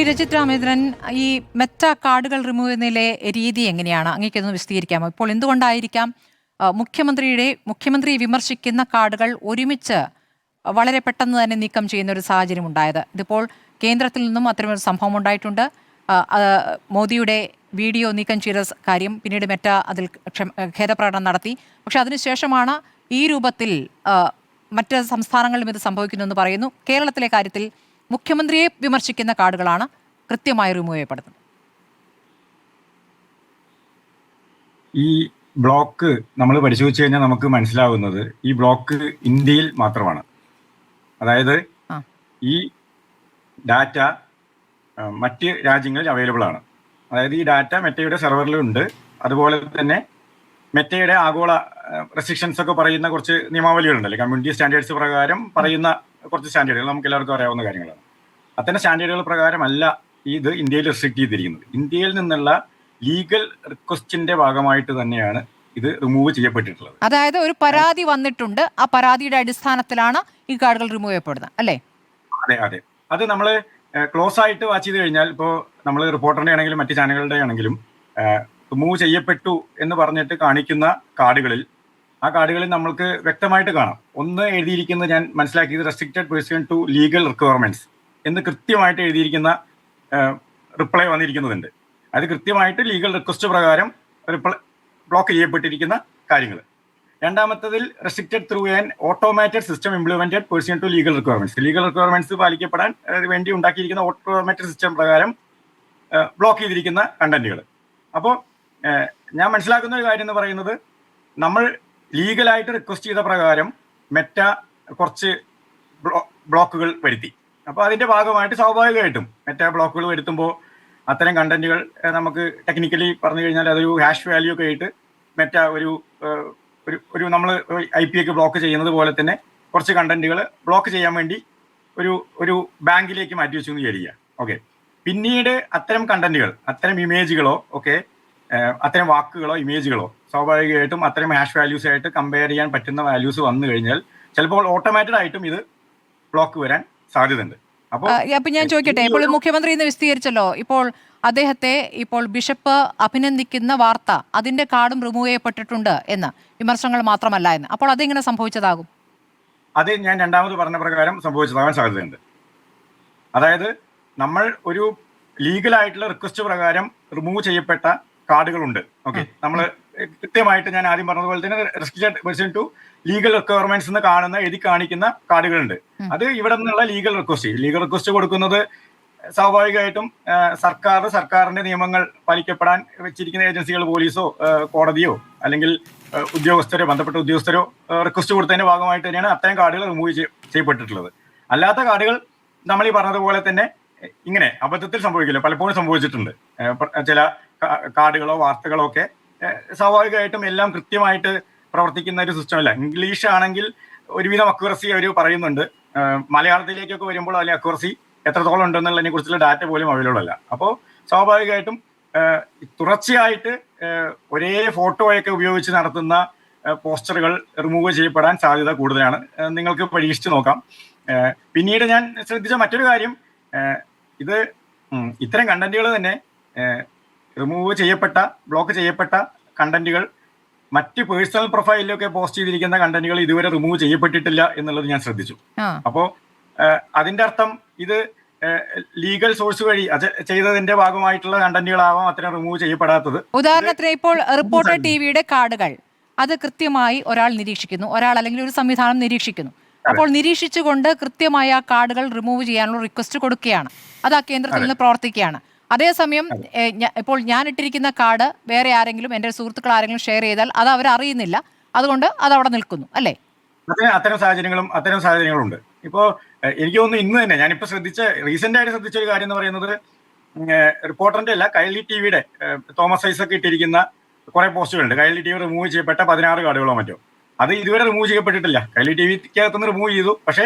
രജിത് രാമേന്ദ്രൻ, ഈ മെറ്റ കാർഡുകൾ റിമൂവ് ചെയ്യുന്നതിലെ രീതി എങ്ങനെയാണ്? അങ്ങേക്കൊന്ന് വിശദീകരിക്കാമോ? ഇപ്പോൾ എന്തുകൊണ്ടായിരിക്കാം മുഖ്യമന്ത്രിയെ വിമർശിക്കുന്ന കാർഡുകൾ ഒരുമിച്ച് വളരെ പെട്ടെന്ന് തന്നെ നീക്കം ചെയ്യുന്ന ഒരു സാഹചര്യം ഉണ്ടായത്? ഇതിപ്പോൾ കേന്ദ്രത്തിൽ നിന്നും അത്തരമൊരു സംഭവം ഉണ്ടായിട്ടുണ്ട്. മോദിയുടെ വീഡിയോ നീക്കം ചെയ്ത കാര്യം പിന്നീട് മെറ്റ അതിൽ ഖേദപ്രകടനം നടത്തി. പക്ഷെ അതിനുശേഷമാണ് ഈ രൂപത്തിൽ മറ്റ് സംസ്ഥാനങ്ങളിലും ഇത് സംഭവിക്കുന്നുവെന്ന് പറയുന്നു. കേരളത്തിലെ കാര്യത്തിൽ മുഖ്യമന്ത്രിയെ വിമർശിക്കുന്ന കാർഡുകളാണ് കൃത്യമായി റിമൂവ് ചെയ്യപ്പെടുന്നത്. ഈ ബ്ലോക്ക് നമ്മൾ പരിശോധിച്ച് കഴിഞ്ഞാൽ നമുക്ക് മനസ്സിലാവുന്നത് ഈ ബ്ലോക്ക് ഇന്ത്യയിൽ മാത്രമാണ്. അതായത് ഈ ഡാറ്റ മറ്റ് രാജ്യങ്ങളിൽ അവൈലബിൾ ആണ്. അതായത് ഈ ഡാറ്റ മെറ്റയുടെ സെർവറിലുണ്ട്. അതുപോലെ തന്നെ മെറ്റയുടെ ആഗോള റെസ്ട്രിക്ഷൻസ് ഒക്കെ പറയുന്ന കുറച്ച് നിയമാവലികളുണ്ടല്ലേ, കമ്മ്യൂണിറ്റി സ്റ്റാൻഡേർഡ്സ് പ്രകാരം പറയുന്ന കുറച്ച് സ്റ്റാൻഡേർഡുകൾ നമുക്ക് എല്ലാവർക്കും അറിയാവുന്ന കാര്യങ്ങളാണ്. അത്തരം സ്റ്റാൻഡേർഡുകൾ പ്രകാരമല്ല ഇത് ഇന്ത്യയിൽ റെസ്ട്രിക്ട് ചെയ്തിരിക്കുന്നത്. ഇന്ത്യയിൽ നിന്നുള്ള ലീഗൽ റിക്വസ്റ്റിന്റെ ഭാഗമായിട്ട് തന്നെയാണ് ഇത് റിമൂവ് ചെയ്യപ്പെട്ടിട്ടുള്ളത്. അതായത് ഒരു പരാതി വന്നിട്ടുണ്ട്, ആ പരാതിയുടെ അടിസ്ഥാനത്തിലാണ് ഈ കാർഡുകൾ റിമൂവ് ചെയ്യപ്പെടുന്നത് അല്ലേ? അതെ അതെ. അത് നമ്മൾ ക്ലോസ് ആയിട്ട് വാച്ച് ചെയ്ത് കഴിഞ്ഞാൽ, ഇപ്പോൾ നമ്മൾ റിപ്പോർട്ടറിന്റെ ആണെങ്കിലും മറ്റ് ചാനലുകളുടെ ആണെങ്കിലും റിമൂവ് ചെയ്യപ്പെട്ടു എന്ന് പറഞ്ഞിട്ട് കാണിക്കുന്ന കാർഡുകളിൽ, ആ കാർഡുകളിൽ നമ്മൾക്ക് വ്യക്തമായിട്ട് കാണാം. ഒന്ന് എഴുതിയിരിക്കുന്നത് ഞാൻ മനസ്സിലാക്കിയത് restricted person to legal requirements എന്ന് കൃത്യമായിട്ട് എഴുതിയിരിക്കുന്ന റിപ്ലൈ വന്നിരിക്കുന്നതുണ്ട്. അത് കൃത്യമായിട്ട് ലീഗൽ റിക്വസ്റ്റ് പ്രകാരം ബ്ലോക്ക് ചെയ്യപ്പെട്ടിരിക്കുന്ന കാര്യങ്ങൾ. രണ്ടാമത്തതിൽ restricted through an automated system implemented person to legal requirements. Legal requirements പാലിക്കപ്പെടാൻ വേണ്ടി ഉണ്ടാക്കിയിരിക്കുന്ന ഓട്ടോമാറ്റഡ് സിസ്റ്റം പ്രകാരം ബ്ലോക്ക് ചെയ്തിരിക്കുന്ന കണ്ടന്റുകൾ. അപ്പോൾ ഞാൻ മനസ്സിലാക്കുന്ന ഒരു കാര്യം എന്ന് പറയുന്നത്, നമ്മൾ ലീഗലായിട്ട് റിക്വസ്റ്റ് ചെയ്ത പ്രകാരം മെറ്റ കുറച്ച് ബ്ലോക്കുകൾ വരുത്തി. അപ്പോൾ അതിന്റെ ഭാഗമായിട്ട് സ്വാഭാവികമായിട്ടും മെറ്റ ബ്ലോക്കുകൾ വരുത്തുമ്പോൾ അത്തരം കണ്ടന്റുകൾ നമുക്ക് ടെക്നിക്കലി പറഞ്ഞു കഴിഞ്ഞാൽ അതൊരു ഹാഷ് വാല്യൂ ഒക്കെ ആയിട്ട് മെറ്റ ഒരു നമ്മൾ IP ഒക്കെ ബ്ലോക്ക് ചെയ്യുന്നത് പോലെ തന്നെ കുറച്ച് കണ്ടന്റുകൾ ബ്ലോക്ക് ചെയ്യാൻ വേണ്ടി ഒരു ബാങ്കിലേക്ക് മാറ്റി വെച്ചു എന്ന് വിചാരിക്കുക. ഓക്കെ, പിന്നീട് അത്തരം കണ്ടന്റുകൾ, അത്തരം ഇമേജുകളോ ഒക്കെ അത്തരം വാക്കുകളോ ഇമേജുകളോ സ്വാഭാവികമായിട്ടും അത്തരം ഹാഷ് വാല്യൂസ് ആയിട്ട് കമ്പയർ ചെയ്യാൻ പറ്റുന്ന വാല്യൂസ് വന്നു കഴിഞ്ഞാൽ ചിലപ്പോൾ ഓട്ടോമാറ്റഡ് ആയിട്ടും ഇത് ബ്ലോക്ക് വരാൻ സാധ്യതയുണ്ട്. അപ്പൊ ഞാൻ ചോദിക്കട്ടെ, ഇപ്പോൾ മുഖ്യമന്ത്രി ഇന്ന് വിശദീകരിച്ചല്ലോ, ഇപ്പോൾ അദ്ദേഹത്തെ ഇപ്പോൾ ബിഷപ്പ് അഭിനന്ദിക്കുന്ന വാർത്ത, അതിന്റെ കാർഡും റിമൂവ് ചെയ്യപ്പെട്ടിട്ടുണ്ട് എന്ന്, വിമർശനങ്ങൾ മാത്രമല്ല എന്ന്. അപ്പോൾ അതെങ്ങനെ സംഭവിച്ചതാകും? അത് ഞാൻ രണ്ടാമത് പറഞ്ഞ പ്രകാരം സംഭവിച്ചതാകാൻ സാധ്യതയുണ്ട്. അതായത് നമ്മൾ ഒരു ലീഗലായിട്ടുള്ള റിക്വസ്റ്റ് പ്രകാരം റിമൂവ് ചെയ്യപ്പെട്ട കാർഡുകളുണ്ട്. ഓക്കെ, നമ്മൾ കൃത്യമായിട്ട് ഞാൻ ആദ്യം പറഞ്ഞതുപോലെ തന്നെ restricted person to legal requirements എന്ന് കാണുന്ന എഴുതി കാണിക്കുന്ന കാർഡുകളുണ്ട്. അത് ഇവിടെ നിന്നുള്ള ലീഗൽ റിക്വസ്റ്റ് കൊടുക്കുന്നത് സ്വാഭാവികമായിട്ടും സർക്കാരിന്റെ നിയമങ്ങൾ പാലിക്കപ്പെടാൻ വെച്ചിരിക്കുന്ന ഏജൻസികൾ, പോലീസോ കോടതിയോ അല്ലെങ്കിൽ ബന്ധപ്പെട്ട ഉദ്യോഗസ്ഥരോ റിക്വസ്റ്റ് കൊടുത്തതിന്റെ ഭാഗമായിട്ട് തന്നെയാണ് അത്തരം കാർഡുകൾ റിമൂവ് ചെയ്യപ്പെട്ടിട്ടുള്ളത്. അല്ലാത്ത കാർഡുകൾ നമ്മൾ ഈ പറഞ്ഞതുപോലെ തന്നെ ഇങ്ങനെ അബദ്ധത്തിൽ സംഭവിക്കില്ല, പലപ്പോഴും സംഭവിച്ചിട്ടുണ്ട്. ചില കാർഡുകളോ വാർത്തകളോ ഒക്കെ സ്വാഭാവികമായിട്ടും എല്ലാം കൃത്യമായിട്ട് പ്രവർത്തിക്കുന്ന ഒരു സിസ്റ്റം അല്ല. ഇംഗ്ലീഷ് ആണെങ്കിൽ ഒരുവിധം അക്യുറസി അവർ പറയുന്നുണ്ട്. മലയാളത്തിലേക്കൊക്കെ വരുമ്പോൾ അതിലെ അക്യുറസി എത്രത്തോളം ഉണ്ടെന്നുള്ളതിനെ കുറിച്ചുള്ള ഡാറ്റ പോലും അവൈലബിൾ അല്ല. അപ്പോൾ സ്വാഭാവികമായിട്ടും തുടർച്ചയായിട്ട് ഒരേ ഫോട്ടോയൊക്കെ ഉപയോഗിച്ച് നടത്തുന്ന പോസ്റ്ററുകൾ റിമൂവ് ചെയ്യപ്പെടാൻ സാധ്യത കൂടുതലാണ്. നിങ്ങൾക്ക് പരീക്ഷിച്ച് നോക്കാം. പിന്നീട് ഞാൻ ശ്രദ്ധിച്ച മറ്റൊരു കാര്യം, ഇത് ഇത്തരം കണ്ടന്റുകൾ തന്നെ ബ്ലോക്ക് ചെയ്യപ്പെട്ട കണ്ടന്റുകൾ മറ്റ് പേഴ്സണൽ പ്രൊഫൈലിലൊക്കെ പോസ്റ്റ് ചെയ്തിരിക്കുന്ന കണ്ടന്റുകൾ ഇതുവരെ റിമൂവ് ചെയ്യപ്പെട്ടിട്ടില്ല എന്നുള്ളത് ഞാൻ ശ്രദ്ധിച്ചു. അപ്പോൾ അതിന്റെ അർത്ഥം ഇത് ലീഗൽ സോഴ്സ് വഴി ചെയ്തതിന്റെ ഭാഗമായിട്ടുള്ള കണ്ടന്റുകളാവാം അത്തരം റിമൂവ് ചെയ്യപ്പെടാത്തത്. ഉദാഹരണത്തിന് ഇപ്പോൾ റിപ്പോർട്ടർ ടിവിയുടെ കാർഡുകൾ അത് കൃത്യമായി ഒരാൾ നിരീക്ഷിക്കുന്നു, ഒരാൾ അല്ലെങ്കിൽ ഒരു സംവിധാനം നിരീക്ഷിക്കുന്നു. അപ്പോൾ നിരീക്ഷിച്ചുകൊണ്ട് കൃത്യമായ ആ കാർഡുകൾ റിമൂവ് ചെയ്യാനുള്ള റിക്വസ്റ്റ് കൊടുക്കുകയാണ്. അത് ആ കേന്ദ്രത്തിൽ നിന്ന് പ്രവർത്തിക്കുകയാണ്. അതേസമയം ഇപ്പോൾ ഞാൻ ഇട്ടിരിക്കുന്ന കാർഡ് വേറെ ആരെങ്കിലും, എൻ്റെ സുഹൃത്തുക്കൾ ആരെങ്കിലും ഷെയർ ചെയ്താൽ അത് അവർ അറിയുന്നില്ല, അതുകൊണ്ട് അത് അവിടെ നിൽക്കുന്നു അല്ലേ? അത്തരം സാഹചര്യങ്ങളുണ്ട്. ഇപ്പോൾ എനിക്ക് തോന്നുന്നു ഇന്ന് തന്നെ ഞാനിപ്പോൾ റീസെന്റ് ആയിട്ട് ശ്രദ്ധിച്ച ഒരു കാര്യം എന്ന് പറയുന്നത്, റിപ്പോർട്ടറിന്റെ അല്ല, കൈരളി ടിവിയുടെ തോമസ് ഐസക് ഇട്ടിരിക്കുന്ന കുറെ പോസ്റ്റുകളുണ്ട്. കൈരളി ടിവി റിമൂവ് ചെയ്യപ്പെട്ട 16 കാർഡുകളോ മറ്റോ, അത് ഇതുവരെ റിമൂവ് ചെയ്യപ്പെട്ടിട്ടില്ല. കൈരളി ടിവിക്കകത്തുനിന്ന് റിമൂവ് ചെയ്തു, പക്ഷേ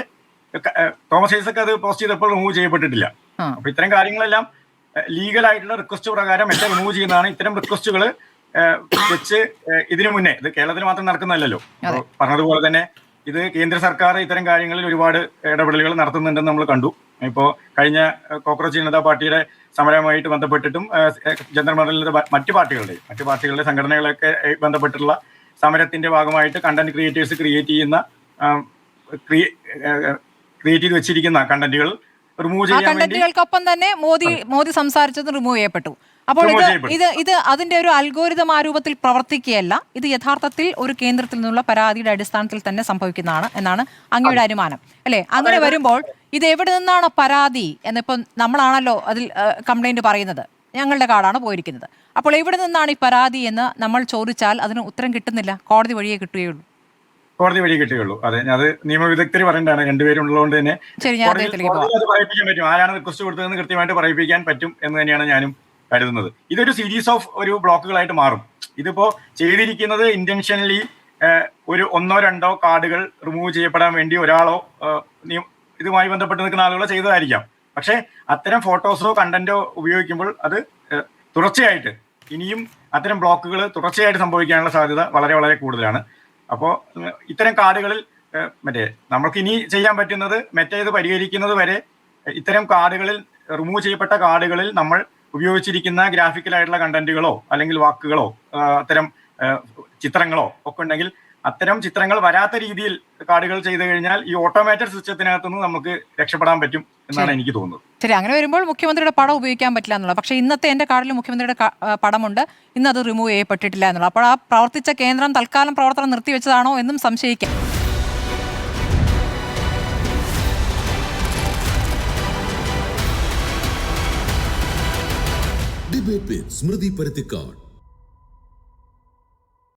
തോമസ് ഐസക് അത് പോസ്റ്റ് ചെയ്തപ്പോൾ റിമൂവ് ചെയ്യപ്പെട്ടിട്ടില്ല. അപ്പൊ ഇത്തരം കാര്യങ്ങളെല്ലാം ലീഗലായിട്ടുള്ള റിക്വസ്റ്റ് പ്രകാരം എല്ലാം റിമൂവ് ചെയ്യുന്നതാണ്. ഇത്തരം റിക്വസ്റ്റുകൾ വെച്ച് ഇതിനു മുന്നേ, ഇത് കേരളത്തിൽ മാത്രം നടക്കുന്നതല്ലോ, പറഞ്ഞതുപോലെ തന്നെ ഇത് കേന്ദ്ര സർക്കാർ ഇത്തരം കാര്യങ്ങളിൽ ഒരുപാട് ഇടപെടലുകൾ നടത്തുന്നുണ്ടെന്ന് നമ്മൾ കണ്ടു. ഇപ്പോൾ കഴിഞ്ഞ കോക്രോച്ച് ജനതാ പാർട്ടിയുടെ സമരവുമായിട്ട് ബന്ധപ്പെട്ടിട്ടും ജനറൽ മണ്ഡലിന്റെ മറ്റു പാർട്ടികളുടെ സംഘടനകളൊക്കെ ബന്ധപ്പെട്ടുള്ള സമരത്തിന്റെ ഭാഗമായിട്ട് കണ്ടന്റ് ക്രിയേറ്റേഴ്സ് ക്രിയേറ്റ് ചെയ്ത് വെച്ചിരിക്കുന്ന കണ്ടന്റുകൾ റിമൂവ് ചെയ്യാൻ വേണ്ടി കണ്ടന്റുകൾക്കൊപ്പം തന്നെ മോദി സംസാരിച്ചത് റിമൂവ് ചെയ്യപ്പെട്ടു. അപ്പോൾ ഇത് അതിന്റെ ഒരു അൽഗോരിതം ആ രൂപത്തിൽ പ്രവർത്തിക്കുകയല്ല, ഇത് യഥാർത്ഥത്തിൽ ഒരു കേന്ദ്രത്തിൽ നിന്നുള്ള പരാതിയുടെ അടിസ്ഥാനത്തിൽ തന്നെ സംഭവിക്കുന്നതാണ് എന്നാണ് അങ്ങയുടെ അനുമാനം അല്ലെ? അങ്ങനെ വരുമ്പോൾ ഇത് എവിടെ നിന്നാണ് പരാതി എന്നിപ്പം നമ്മളാണല്ലോ അതിൽ കംപ്ലൈന്റ് പറയുന്നത്, ഞങ്ങളുടെ കാർഡാണ് പോയിരിക്കുന്നത്. അപ്പോൾ എവിടെ നിന്നാണ് ഈ പരാതി എന്ന് നമ്മൾ ചോദിച്ചാൽ അതിന് ഉത്തരം കിട്ടുന്നില്ല, കോടതി വഴിയേ കിട്ടുകയുള്ളൂ. അതെ, അത് നിയമവിദഗ്ധർ പറയേണ്ടതാണ്, രണ്ടുപേരും ഉള്ളതുകൊണ്ട് തന്നെ അത് പറയിപ്പിക്കാൻ പറ്റും. ആരാണ് റിക്വസ്റ്റ് കൊടുത്തതെന്ന് കൃത്യമായിട്ട് പറയിപ്പിക്കാൻ പറ്റും എന്ന് തന്നെയാണ് ഞാനും കരുതുന്നത്. ഇതൊരു സീരീസ് ഓഫ് ഒരു ബ്ലോക്കുകളായിട്ട് മാറും. ഇതിപ്പോ ചെയ്തിരിക്കുന്നത് ഇന്റൻഷനലി ഒരു 1-2 കാർഡുകൾ റിമൂവ് ചെയ്യപ്പെടാൻ വേണ്ടി ഒരാളോ ഇതുമായി ബന്ധപ്പെട്ട് നിൽക്കുന്ന ആളുകളോ ചെയ്തതായിരിക്കാം. പക്ഷെ അത്തരം ഫോട്ടോസോ കണ്ടന്റോ ഉപയോഗിക്കുമ്പോൾ അത് തുടർച്ചയായിട്ട് ഇനിയും അത്തരം ബ്ലോക്കുകൾ തുടർച്ചയായിട്ട് സംഭവിക്കാനുള്ള സാധ്യത വളരെ വളരെ കൂടുതലാണ്. അപ്പോൾ ഇത്തരം കാർഡുകളിൽ നമുക്ക് ഇനി ചെയ്യാൻ പറ്റുന്നത് ഇത് പരിഹരിക്കുന്നത് വരെ ഇത്തരം കാർഡുകളിൽ റിമൂവ് ചെയ്യപ്പെട്ട കാർഡുകളിൽ നമ്മൾ ഉപയോഗിച്ചിരിക്കുന്ന ഗ്രാഫിക്കലായിട്ടുള്ള കണ്ടന്റുകളോ അല്ലെങ്കിൽ വാക്കുകളോ അത്തരം ചിത്രങ്ങളോ ഒക്കെ ഉണ്ടെങ്കിൽ അത്തരം ചിത്രങ്ങൾ വരാത്ത രീതിയിൽ കാർഡുകൾ ചെയ്തു കഴിഞ്ഞാൽ ഈ ഓട്ടോമേറ്റഡ് സിസ്റ്റത്തിനകത്തുനിന്ന് നമുക്ക് രക്ഷപ്പെടാൻ പറ്റും എന്നാണ് എനിക്ക് തോന്നുന്നത്. ശരി, അങ്ങനെ വരുമ്പോൾ മുഖ്യമന്ത്രിയുടെ പടം ഉപയോഗിക്കാൻ പറ്റില്ല എന്നുള്ളത്. പക്ഷേ ഇന്നത്തെ എൻ്റെ കാർഡിൽ മുഖ്യമന്ത്രിയുടെ പടമുണ്ട്, ഇന്ന് അത് റിമൂവ് ചെയ്യപ്പെട്ടിട്ടില്ല എന്നുള്ളത്. അപ്പോൾ ആ പ്രവർത്തിച്ച കേന്ദ്രം തൽക്കാലം പ്രവർത്തനം നിർത്തിവെച്ചതാണോ എന്നും സംശയിക്കാം. ഡിബേറ്റ് വിത്ത് സ്മൃതി പരുത്തിക്കാട്.